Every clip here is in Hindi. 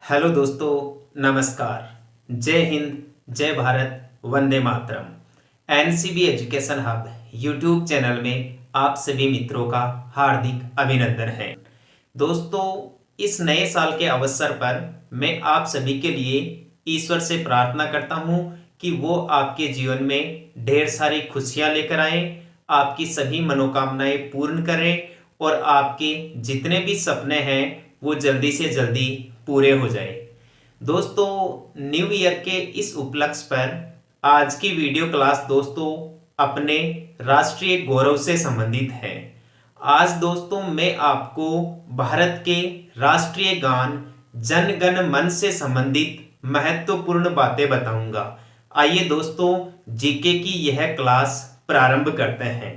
हेलो दोस्तों, नमस्कार। जय हिंद, जय भारत, वंदे मातरम। NCB education hub YouTube channel में आप सभी मित्रों का हार्दिक अभिनंदन है। दोस्तों, इस नए साल के अवसर पर मैं आप सभी के लिए ईश्वर से प्रार्थना करता हूं कि वो आपके जीवन में ढेर सारी खुशियां लेकर आए, आपकी सभी मनोकामनाएं पूर्ण करें और आपके जितने भी सपने हैं वो जल्दी से जल्दी पूरे हो जाए। दोस्तों, न्यू ईयर के इस उपलक्ष्य पर आज की वीडियो क्लास दोस्तों अपने राष्ट्रीय गौरव से संबंधित है। आज दोस्तों मैं आपको भारत के राष्ट्रीय गान जन गण मन से संबंधित महत्वपूर्ण बातें बताऊंगा। आइए दोस्तों, जीके की यह क्लास प्रारंभ करते हैं।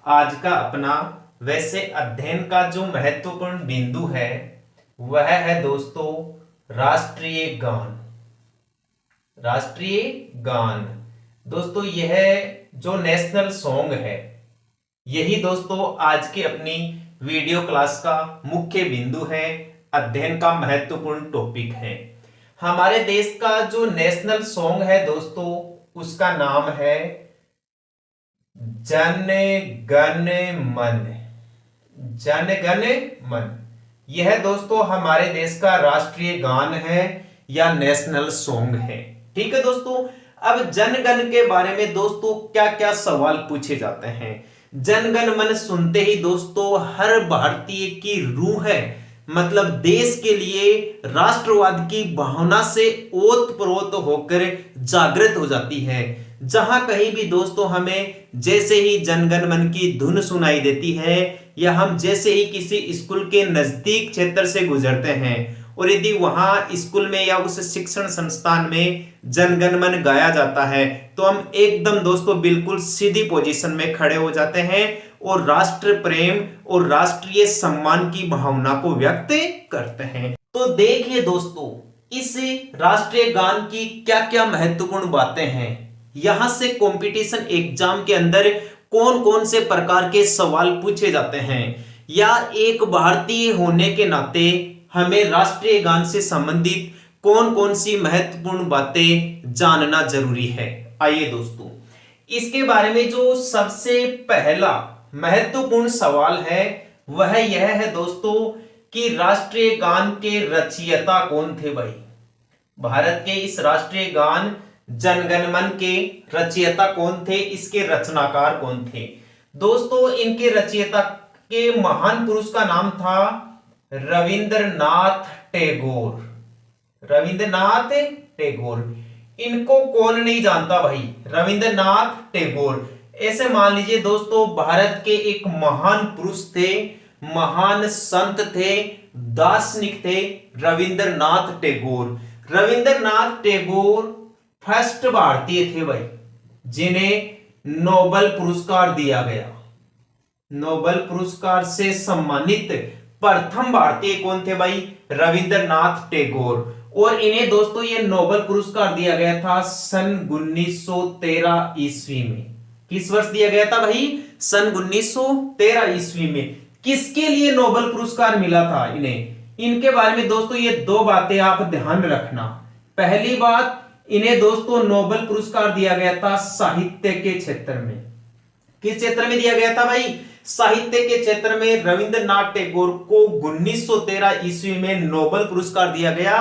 आज का अपना वैसे अध्ययन का जो महत्वपूर्ण बिंदु है वह है दोस्तों राष्ट्रीय गान। राष्ट्रीय गान दोस्तों यह जो नेशनल सॉन्ग है, यही दोस्तों आज की अपनी वीडियो क्लास का मुख्य बिंदु है, अध्ययन का महत्वपूर्ण टॉपिक है। हमारे देश का जो नेशनल सॉन्ग है दोस्तों उसका नाम है जन गण मन। जन गण मन यह दोस्तों हमारे देश का राष्ट्रीय गान है या नेशनल सॉन्ग है। ठीक है दोस्तों, अब जनगण के बारे में दोस्तों क्या क्या सवाल पूछे जाते हैं। जनगण मन सुनते ही दोस्तों हर भारतीय की रूह है, मतलब देश के लिए राष्ट्रवाद की भावना से ओतप्रोत होकर जागृत हो जाती है। जहां कहीं भी दोस्तों हमें जैसे ही जनगण मन की धुन सुनाई देती है या हम जैसे ही किसी स्कूल के नजदीक क्षेत्र से गुजरते हैं और यदि वहां स्कूल में या उस शिक्षण संस्थान में जनगण मन गाया जाता है तो हम एकदम दोस्तों बिल्कुल सीधी पोजीशन में खड़े हो जाते हैं और राष्ट्र प्रेम और राष्ट्रीय सम्मान की भावना को व्यक्त करते हैं। तो देखिए दोस्तों, इस राष्ट्रीय गान की क्या क्या महत्वपूर्ण बातें हैं। यहां से कंपटीशन एग्जाम के अंदर कौन कौन से प्रकार के सवाल पूछे जाते हैं, या एक भारतीय होने के नाते हमें राष्ट्रीय गान से संबंधित कौन कौन सी महत्वपूर्ण बातें जानना जरूरी है। आइए दोस्तों, इसके बारे में जो सबसे पहला महत्वपूर्ण सवाल है वह यह है दोस्तों कि राष्ट्रीय गान के रचयिता कौन थे भाई। भारत के इस राष्ट्रीय गान जनगण मन के रचयिता कौन थे, इसके रचनाकार कौन थे। दोस्तों इनके रचयिता के महान पुरुष का नाम था रविंद्रनाथ टैगोर। रविंद्रनाथ टैगोर, इनको कौन नहीं जानता भाई, रविंद्रनाथ टैगोर। ऐसे मान लीजिए दोस्तों भारत के एक महान पुरुष थे, महान संत थे, दार्शनिक थे रविंद्रनाथ टैगोर। रविंद्रनाथ टैगोर फर्स्ट भारतीय थे भाई जिन्हें नोबेल पुरस्कार दिया गया। नोबेल पुरस्कार से सम्मानित प्रथम भारतीय कौन थे भाई, रविंद्रनाथ टैगोर। और इन्हें दोस्तों ये नोबेल पुरस्कार दिया गया था सन 1913 ईस्वी में। किस वर्ष दिया गया था भाई, सन 1913 ईस्वी में। किसके लिए नोबेल पुरस्कार मिला था इन्हें, इनके बारे में दोस्तों ये दो बातें आप ध्यान रखना। पहली बात, इन्हें दोस्तों नोबेल पुरस्कार दिया गया था साहित्य के क्षेत्र में। किस क्षेत्र में दिया गया था भाई, साहित्य के क्षेत्र में रविंद्रनाथ टैगोर को 1913 ईस्वी में नोबेल पुरस्कार दिया गया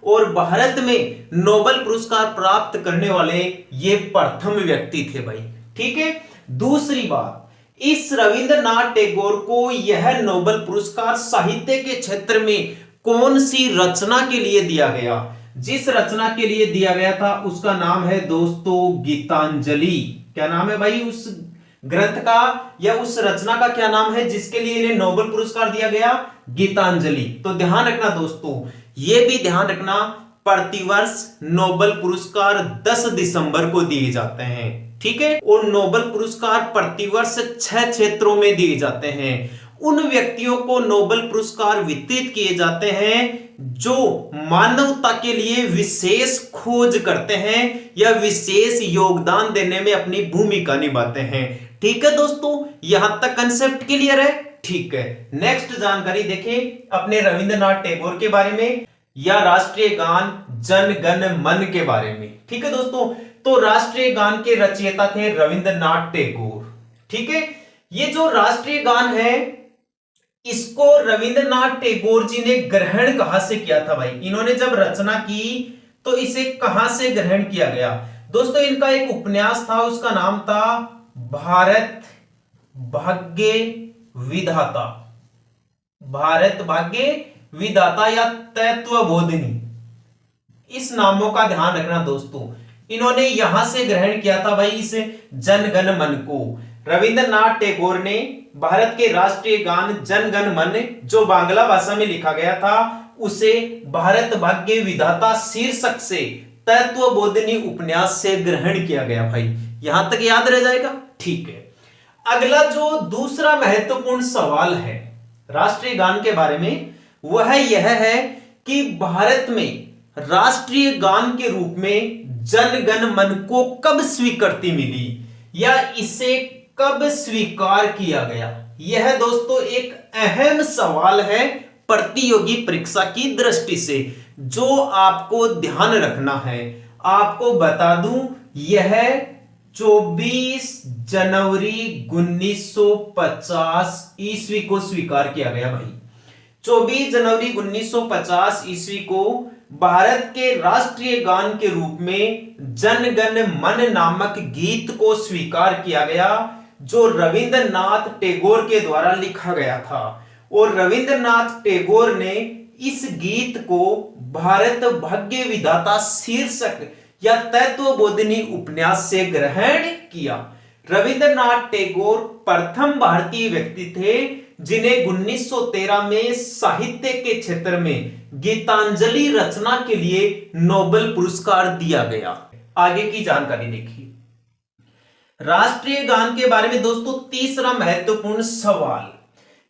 और भारत में नोबेल पुरस्कार प्राप्त करने वाले ये प्रथम व्यक्ति थे भाई। ठीक है, दूसरी बात, इस रविंद्रनाथ टैगोर को यह नोबेल पुरस्कार साहित्य के क्षेत्र में कौन सी रचना के लिए दिया गया। जिस रचना के लिए दिया गया था उसका नाम है दोस्तों गीतांजलि। क्या नाम है भाई उस ग्रंथ का या उस रचना का, क्या नाम है जिसके लिए इन्हें नोबेल पुरस्कार दिया गया, गीतांजलि। तो ध्यान रखना दोस्तों, यह भी ध्यान रखना प्रतिवर्ष नोबेल पुरस्कार 10 दिसंबर को दिए जाते हैं। ठीक है, और नोबेल पुरस्कार प्रतिवर्ष 6 क्षेत्रों में दिए जाते हैं। उन व्यक्तियों को नोबेल पुरस्कार वितरित किए जाते हैं जो मानवता के लिए विशेष खोज करते हैं या विशेष योगदान देने में अपनी भूमिका निभाते हैं। ठीक है दोस्तों, यहां तक कंसेप्ट क्लियर है। ठीक है, नेक्स्ट जानकारी देखें अपने रविंद्रनाथ टैगोर के बारे में। या राष्ट्रीय गान जन गण मन के बारे में। ठीक है दोस्तों, तो राष्ट्रीय गान के रचयिता थे रविंद्रनाथ टैगोर। ठीक है, ये जो राष्ट्रीय गान है इसको रविंद्रनाथ टैगोर जी ने ग्रहण कहां से किया था भाई? इन्होंने जब रचना की तो इसे कहां से ग्रहण किया गया? दोस्तों इनका एक उपन्यास था, उसका नाम था भारत भाग्य विधाता। भारत भाग्य विधाता या तत्वबोधिनी, इस नामों का ध्यान रखना दोस्तों। इन्होंने यहां से ग्रहण किया था भाई इस जन गण मन को। रविंद्रनाथ टैगोर ने भारत के राष्ट्रीय गान जन गण मन जो बांग्ला भाषा में लिखा गया था उसे भारत भाग्य विधाता शीर्षक से तत्वबोधिनी उपन्यास से ग्रहण किया गया भाई। यहां तक याद रह जाएगा? ठीक है। अगला जो दूसरा महत्वपूर्ण सवाल है राष्ट्रीय गान के बारे में वह यह है कि भारत में राष्ट्रीय गान के रूप में जन गण मन को कब स्वीकृति मिली या इसे कब स्वीकार किया गया? यह दोस्तों एक अहम सवाल है प्रतियोगी परीक्षा की दृष्टि से, जो आपको ध्यान रखना है। आपको बता दूं, यह 24 जनवरी 1950 ईस्वी को स्वीकार किया गया भाई। 24 जनवरी 1950 ईस्वी को भारत के राष्ट्रीय गान के रूप में जन गण मन नामक गीत को स्वीकार किया गया, जो रविंद्रनाथ टैगोर के द्वारा लिखा गया था। और रविंद्रनाथ टैगोर ने इस गीत को भारत भाग्य विधाता शीर्षक या तत्वबोधिनी उपन्यास से ग्रहण किया। रविंद्रनाथ टैगोर प्रथम भारतीय व्यक्ति थे जिन्हें 1913 में साहित्य के क्षेत्र में गीतांजलि रचना के लिए नोबेल पुरस्कार दिया गया। आगे की जानकारी देखिए। राष्ट्रीय गान के बारे में दोस्तों तीसरा महत्वपूर्ण सवाल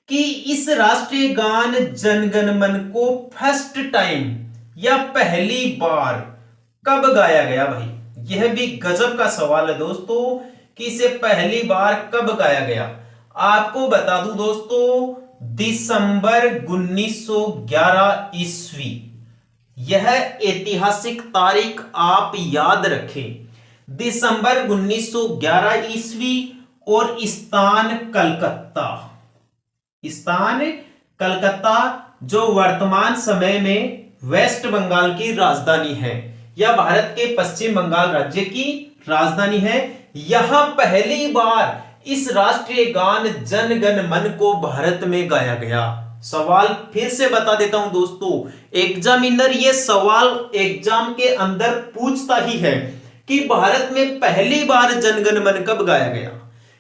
कि इस राष्ट्रीय गान जन गण मन को फर्स्ट टाइम या पहली बार कब गाया गया भाई? यह भी गजब का सवाल है दोस्तों कि इसे पहली बार कब गाया गया। आपको बता दूं दोस्तों, दिसंबर 1911 ईस्वी। यह ऐतिहासिक तारीख आप याद रखें, दिसंबर 1911 ईस्वी। और स्थान कलकत्ता। स्थान कलकत्ता जो वर्तमान समय में वेस्ट बंगाल की राजधानी है या भारत के पश्चिम बंगाल राज्य की राजधानी है। यहां पहली बार इस राष्ट्रीय गान जन गण मन को भारत में गाया गया। सवाल फिर से बता देता हूं दोस्तों, एग्जामिनर ये सवाल एग्जाम के अंदर पूछता ही है कि भारत में पहली बार जन गण मन कब गाया गया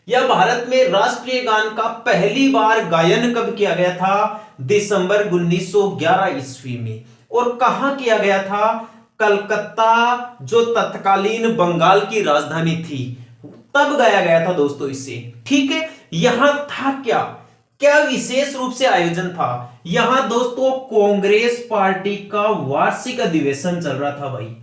या भारत में राष्ट्रीय गान का पहली बार गायन कब किया गया था? दिसंबर 1911 ईस्वी में। और कहां किया गया था? कलकत्ता जो तत्कालीन बंगाल की राजधानी थी, तब गाया गया था दोस्तों इसे। ठीक है, यहां था क्या क्या विशेष रूप से आयोजन था? यहां दोस्तों कांग्रेस पार्टी का वार्षिक अधिवेशन चल रहा था भाई।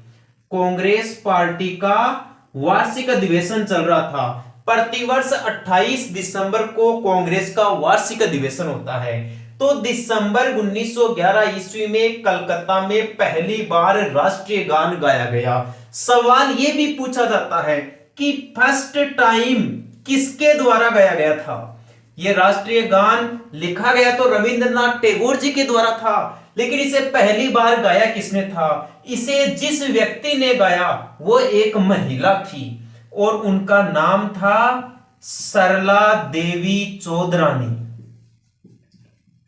कांग्रेस पार्टी का वार्षिक अधिवेशन चल रहा था। प्रतिवर्ष 28 दिसंबर को कांग्रेस का वार्षिक अधिवेशन होता है। तो दिसंबर 1911 ईस्वी में कलकत्ता में पहली बार राष्ट्रीय गान गाया गया। सवाल यह भी पूछा जाता है कि फर्स्ट टाइम किसके द्वारा गाया गया था? यह राष्ट्रीय गान लिखा गया तो रविंद्रनाथ टैगोर जी के द्वारा था, लेकिन इसे पहली बार गाया किसने था? इसे जिस व्यक्ति ने गाया वो एक महिला थी और उनका नाम था सरला देवी चौधरानी।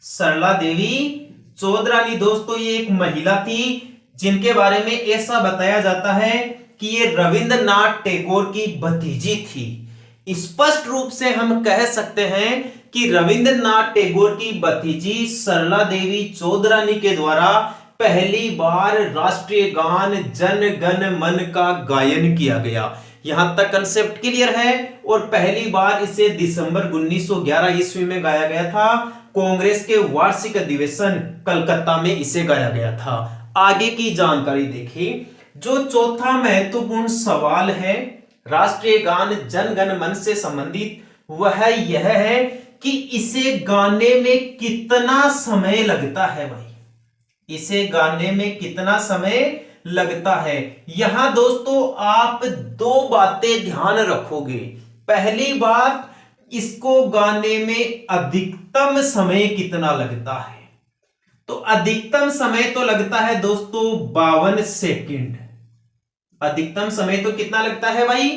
सरला देवी चौधरानी दोस्तों ये एक महिला थी जिनके बारे में ऐसा बताया जाता है कि ये रविंद्रनाथ टैगोर की भतीजी थी। स्पष्ट रूप से हम कह सकते हैं कि रविंद्रनाथ टैगोर की भतीजी सरला देवी चौधरानी के द्वारा पहली बार राष्ट्रीय गान जन गण मन का गायन किया गया। यहां तक कंसेप्ट क्लियर है। और पहली बार इसे दिसंबर 1911 ईस्वी में गाया गया था। कांग्रेस के वार्षिक अधिवेशन कलकत्ता में इसे गाया गया था। आगे की जानकारी देखिए। जो चौथा महत्वपूर्ण सवाल है राष्ट्रीय गान जन गण मन से संबंधित वह यह है कि इसे गाने में कितना समय लगता है भाई? इसे गाने में कितना समय लगता है। यहां दोस्तों आप दो बातें ध्यान रखोगे। पहली बात, इसको गाने में अधिकतम समय कितना लगता है। तो अधिकतम समय तो लगता है दोस्तों 52 सेकंड। अधिकतम समय तो कितना लगता है भाई,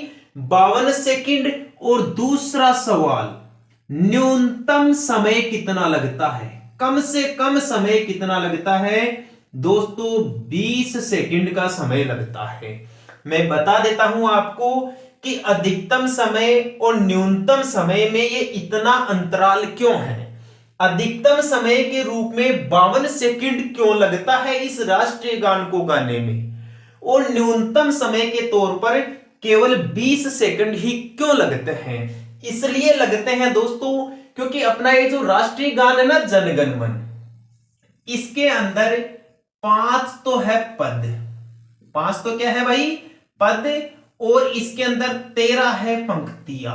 52 सेकंड। और दूसरा सवाल, न्यूनतम समय कितना लगता है, कम से कम समय कितना लगता है दोस्तों, 20 सेकंड का समय लगता है। मैं बता देता हूं आपको कि अधिकतम समय और न्यूनतम समय में ये इतना अंतराल क्यों है। अधिकतम समय के रूप में 52 सेकंड क्यों लगता है इस राष्ट्रीय गान को गाने में, और न्यूनतम समय के तौर पर केवल 20 सेकंड ही क्यों लगते हैं। इसलिए लगते हैं दोस्तों क्योंकि अपना ये जो राष्ट्रीय गान है ना, जनगण मन, इसके अंदर 5 तो है पद। 5 तो क्या है भाई, पद। और इसके अंदर 13 है पंक्तियां।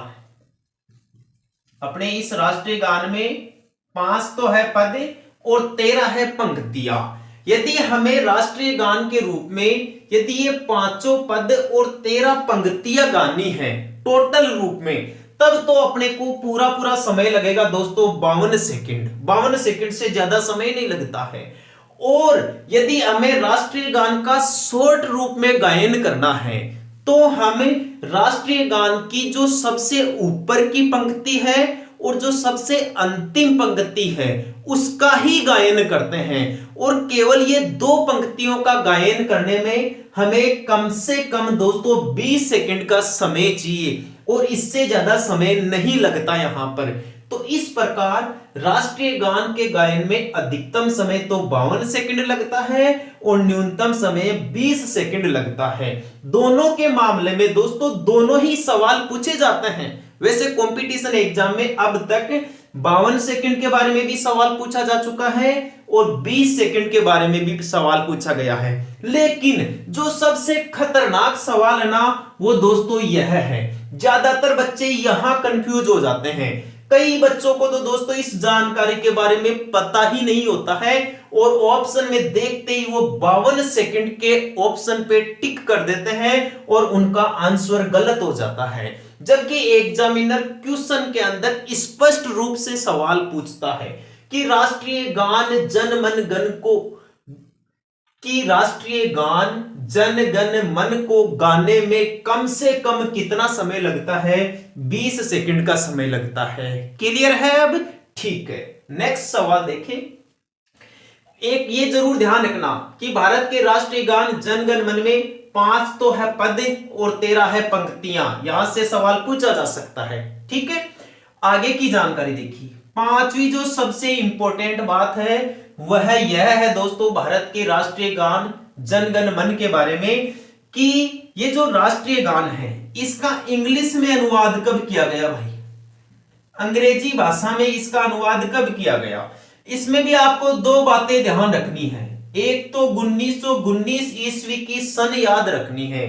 अपने इस राष्ट्रीय गान में 5 तो है पद और 13 है पंक्तियां। यदि हमें राष्ट्रीय गान के रूप में यदि ये पांचों पद और 13 पंक्तियां गानी है टोटल रूप में, तब तो अपने को पूरा पूरा समय लगेगा दोस्तों 52 सेकंड। 52 सेकंड से ज्यादा समय नहीं लगता है। और यदि हमें राष्ट्रीय गान का शॉर्ट रूप में गायन करना है तो हमें राष्ट्रीय गान की जो सबसे ऊपर की पंक्ति है और जो सबसे अंतिम पंक्ति है उसका ही गायन करते हैं। और केवल ये दो पंक्तियों का गायन करने में हमें कम से कम दोस्तों 20 सेकंड का समय चाहिए और इससे ज्यादा समय नहीं लगता यहां पर। तो इस प्रकार राष्ट्रीय गान के गायन में अधिकतम समय तो 52 सेकंड लगता है और न्यूनतम समय 20 सेकंड लगता है। दोनों के मामले में दोस्तों दोनों ही सवाल पूछे जाते हैं। वैसे कंपटीशन एग्जाम में अब तक 52 सेकंड के बारे में भी सवाल पूछा जा चुका है और 20 सेकंड के बारे में भी सवाल पूछा गया है। लेकिन जो सबसे खतरनाक सवाल है ना, वो दोस्तों यह है। ज्यादातर बच्चे यहां कंफ्यूज हो जाते हैं। कई बच्चों को तो दोस्तों इस जानकारी के बारे में पता ही नहीं होता है और ऑप्शन में देखते ही वो 52 सेकंड के ऑप्शन पे टिक कर देते हैं और उनका आंसर गलत हो जाता है। जबकि एग्जामिनर क्वेश्चन के अंदर स्पष्ट रूप से सवाल पूछता है कि राष्ट्रीय गान जन गण मन को गाने में कम से कम कितना समय लगता है, 20 सेकंड का समय लगता है। क्लियर है अब, ठीक है। नेक्स्ट सवाल देखें। एक ये जरूर ध्यान रखना कि भारत के राष्ट्रीय गान जन गण मन में 5 तो है पद और 13 है पंक्तियां। यहां से सवाल पूछा जा सकता है, ठीक है। आगे की जानकारी देखिए। पांचवी जो सबसे इंपॉर्टेंट बात है वह यह है दोस्तों भारत के राष्ट्रीय गान जन गण मन के बारे में कि ये जो राष्ट्रीय गान है इसका इंग्लिश में अनुवाद कब किया गया भाई, अंग्रेजी भाषा में इसका अनुवाद कब किया गया। इसमें भी आपको दो बातें ध्यान रखनी है। एक तो 1919 ईस्वी की सन याद रखनी है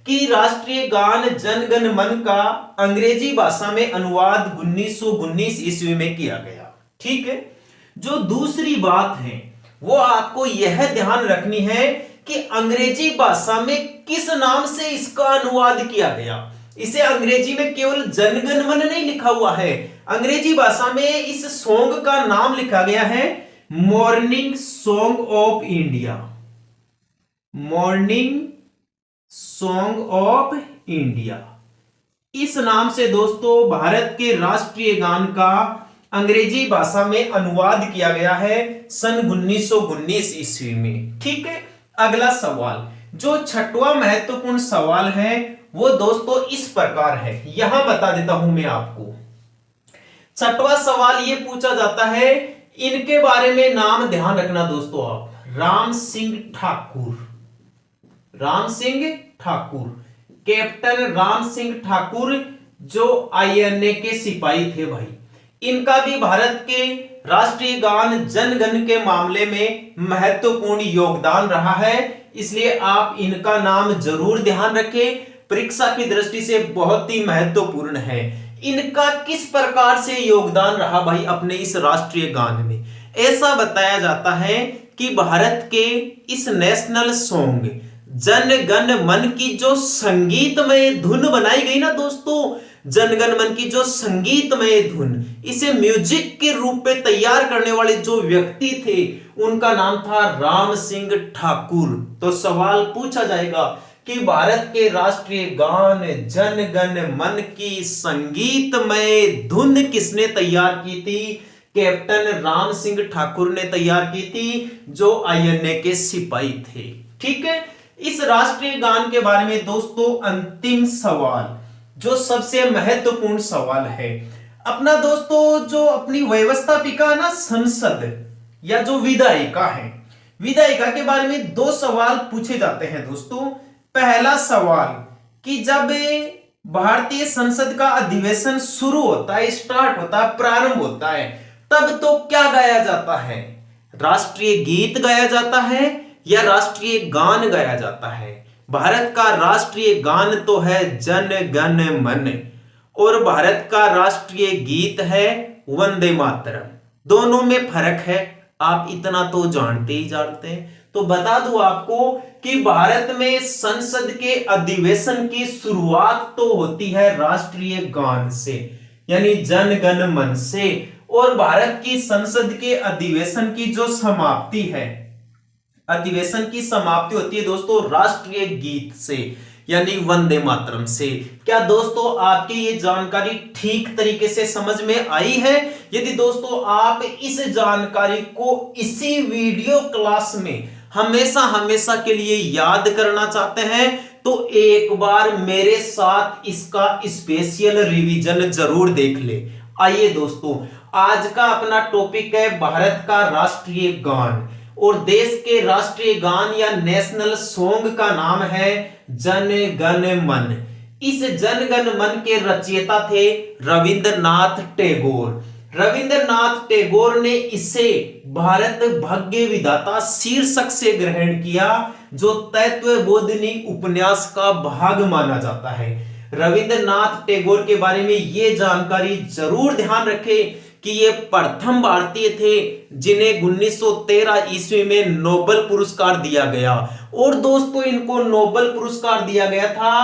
कि राष्ट्रीय गान जन गण मन का अंग्रेजी भाषा में अनुवाद 1919 ईस्वी में किया गया, ठीक है। जो दूसरी बात है वो आपको यह ध्यान रखनी है कि अंग्रेजी भाषा में किस नाम से इसका अनुवाद किया गया। इसे अंग्रेजी में केवल जनगण मन नहीं लिखा हुआ है, अंग्रेजी भाषा में इस सॉन्ग का नाम लिखा गया है morning song of India. Morning song of India, इस नाम से दोस्तों भारत के राष्ट्रीय गान का अंग्रेजी भाषा में अनुवाद किया गया है सन 1919 ईस्वी में, ठीक है। अगला सवाल, जो छठवां महत्वपूर्ण सवाल है वो दोस्तों इस प्रकार है, यहां बता देता हूं मैं आपको। छठवां सवाल ये पूछा जाता है, इनके बारे में नाम ध्यान रखना दोस्तों आप, राम सिंह ठाकुर। राम सिंह ठाकुर, कैप्टन राम सिंह ठाकुर जो आईएनए के सिपाही थे भाई। इनका भी भारत के राष्ट्रीय गान जनगण के मामले में महत्वपूर्ण योगदान रहा है, इसलिए आप इनका नाम जरूर ध्यान रखें, परीक्षा की दृष्टि से बहुत ही महत्वपूर्ण है। इनका किस प्रकार से योगदान रहा भाई अपने इस राष्ट्रीय गान में, ऐसा बताया जाता है कि भारत के इस नेशनल सॉन्ग जन गण मन की जो संगीतमय धुन बनाई गई ना दोस्तों, जन गण मन की जो संगीतमय धुन, इसे म्यूजिक के रूप में तैयार करने वाले जो व्यक्ति थे उनका नाम था राम सिंह ठाकुर। तो सवाल पूछा जाएगा कि भारत के राष्ट्रीय गान जन गण मन की संगीतमय धुन किसने तैयार की थी? कैप्टन राम सिंह ठाकुर ने तैयार की थी, जो आईएनए के सिपाही थे। ठीक है, इस राष्ट्रीय गान के बारे में दोस्तों अंतिम सवाल, जो सबसे महत्वपूर्ण सवाल है अपना दोस्तों, जो अपनी व्यवस्थापिका ना संसद या जो विधायिका है, विधायिका के बारे में दो सवाल पूछे जाते हैं दोस्तों। पहला सवाल कि जब भारतीय संसद का अधिवेशन शुरू होता है, स्टार्ट होता है, प्रारंभ होता है, तब तो क्या गाया जाता है? राष्ट्रीय गीत गाया जाता है या राष्ट्रीय गान गाया जाता है? भारत का राष्ट्रीय गान तो है जन गण मन और भारत का राष्ट्रीय गीत है वंदे मातरम। दोनों में फर्क है, आप इतना तो जानते ही जानते हैं। तो बता दूं आपको कि भारत में संसद के अधिवेशन की शुरुआत तो होती है राष्ट्रीय गान से, यानी जन गण मन से, और भारत की संसद के अधिवेशन की जो समाप्ति है, अधिवेशन की समाप्ति होती है दोस्तों राष्ट्रीय गीत से, यानी वंदे मातरम से। क्या दोस्तों आपकी ये जानकारी ठीक तरीके से समझ में आई है? यदि दोस्तों आप इस जानकारी को इसी वीडियो क्लास में हमेशा हमेशा के लिए याद करना चाहते हैं तो एक बार मेरे साथ इसका स्पेशल रिवीजन जरूर देख ले। आइए दोस्तों, आज का अपना टॉपिक है भारत का राष्ट्रीय गान, और देश के राष्ट्रीय गान या नेशनल सॉन्ग का नाम है जन गण मन। इस जन गण मन के रचयिता थे रविंद्रनाथ टैगोर। रविंद्रनाथ टैगोर ने इसे भारत भाग्य विधाता शीर्षक से ग्रहण किया, जो तत्वबोधिनी उपन्यास का भाग माना जाता है। रविंद्रनाथ टैगोर के बारे में यह जानकारी जरूर ध्यान रखें कि ये प्रथम भारतीय थे जिन्हें 1913 ईस्वी में नोबेल पुरस्कार दिया गया। और दोस्तों इनको नोबेल पुरस्कार दिया गया था,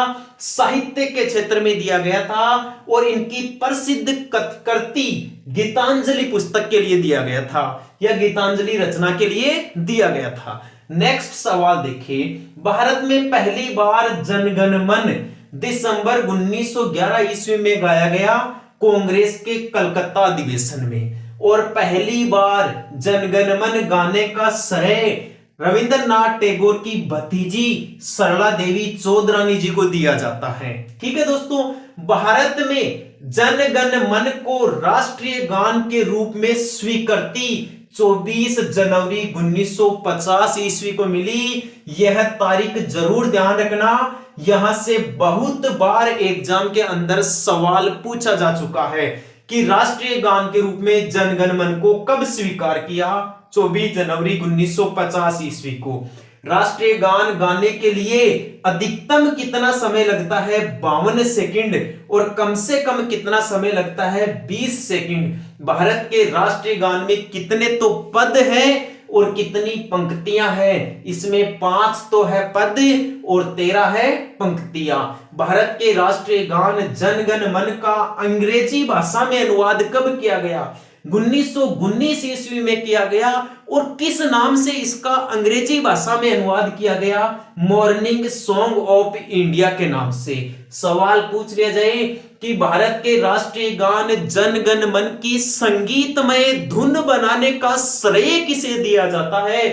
साहित्य के क्षेत्र में दिया गया था, और इनकी प्रसिद्ध कृति गीतांजलि पुस्तक के लिए दिया गया था, या गीतांजलि रचना के लिए दिया गया था। नेक्स्ट सवाल देखिए, भारत में पहली बार जन गण मन दिसंबर 1911 ईस्वी में गाया गया कांग्रेस के कलकत्ता अधिवेशन में, और पहली बार जनगण मन गाने का श्रेय रविंद्रनाथ टैगोर की भतीजी सरला देवी चौधरानी जी को दिया जाता है। ठीक है दोस्तों, भारत में जनगण मन को राष्ट्रीय गान के रूप में स्वीकृति 24 जनवरी 1950 ईस्वी को मिली। यह तारीख जरूर ध्यान रखना, यहां से बहुत बार एग्जाम के अंदर सवाल पूछा जा चुका है कि राष्ट्रीय गान के रूप में जनगण मन को कब स्वीकार किया? 24 जनवरी 1950 ईस्वी को। राष्ट्रीय गान गाने के लिए अधिकतम कितना समय लगता है? 52 सेकंड, और कम से कम कितना समय लगता है? 20 सेकंड। भारत के राष्ट्रीय गान में कितने तो पद हैं और कितनी पंक्तियां हैं? इसमें 5 तो है पद और 13 है पंक्तियां। भारत के राष्ट्रीय गान जन गण मन का अंग्रेजी भाषा में अनुवाद कब किया गया? 1919 ईस्वी में किया गया। और किस नाम से इसका अंग्रेजी भाषा में अनुवाद किया गया? मॉर्निंग सॉन्ग ऑफ इंडिया के नाम से। सवाल पूछ लिया जाए कि भारत के राष्ट्रीय गान जन गण मन की संगीतमय धुन बनाने का श्रेय किसे दिया जाता है?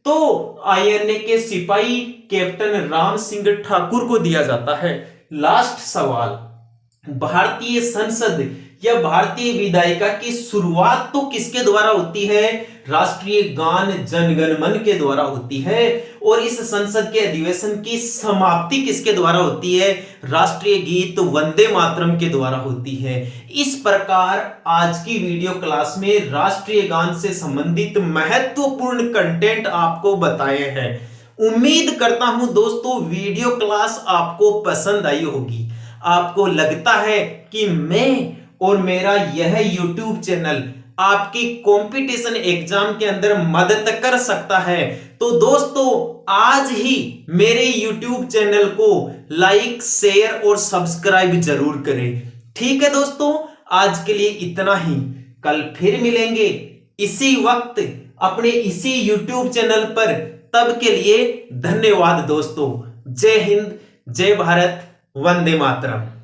तो आईएनए के सिपाही कैप्टन राम सिंह ठाकुर को दिया जाता है। लास्ट सवाल, भारतीय संसद या भारतीय विधायिका की शुरुआत तो किसके द्वारा होती है? राष्ट्रीय गान जन गण मन के द्वारा होती है। और इस संसद के अधिवेशन की समाप्ति किसके द्वारा होती है? राष्ट्रीय गीत वंदे मातरम के द्वारा होती है। इस प्रकार आज की वीडियो क्लास में राष्ट्रीय गान से संबंधित महत्वपूर्ण कंटेंट आपको बताए हैं। उम्मीद करता हूं दोस्तों वीडियो क्लास आपको पसंद आई होगी। आपको लगता है कि मैं और मेरा यह YouTube चैनल आपकी कंपटीशन एग्जाम के अंदर मदद कर सकता है। तो दोस्तों आज ही मेरे YouTube चैनल को लाइक, शेयर और सब्सक्राइब जरूर करें। ठीक है दोस्तों, आज के लिए इतना ही। कल फिर मिलेंगे इसी वक्त अपने इसी YouTube चैनल पर। तब के लिए धन्यवाद दोस्तों। जय हिंद, जय भारत, वंदे मातरम।